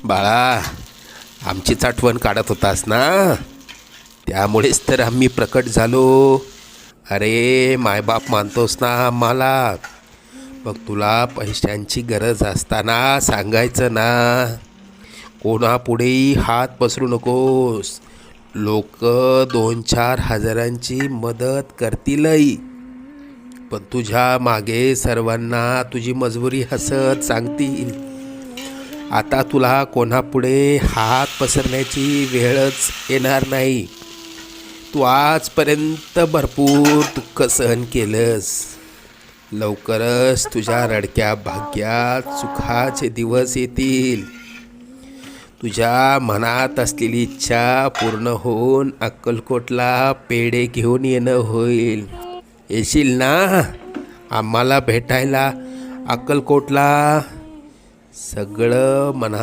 बाळा, आमचीच आठवण काढत होतास ना, त्यामुळेच तर आम्ही प्रकट झालो. अरे मायबाप मानतोस ना आम्हाला, मग तुला पैशांची गरज असताना सांगायचं ना. कोणापुढेही हात पसरू नकोस. लोक 2-4 हजारांची मदत करतीलही, पण तुझ्या मागे सर्वांना तुझी मजबुरी हसत सांगतील. आता तुला कोणापुढे हात पसरण्याची वेळच येणार नाही. तू आजपर्यंत भरपूर दुःख सहन केलंस. लवकरच तुझ्या रडक्या भाग्यात सुखाचे दिवस येतील. तुझ्या मनात असलेली इच्छा पूर्ण होऊन अक्कलकोटला पेढे घेऊन येणं होईल. येशील ना आम्हाला भेटायला अक्कलकोटला? सगळं मनात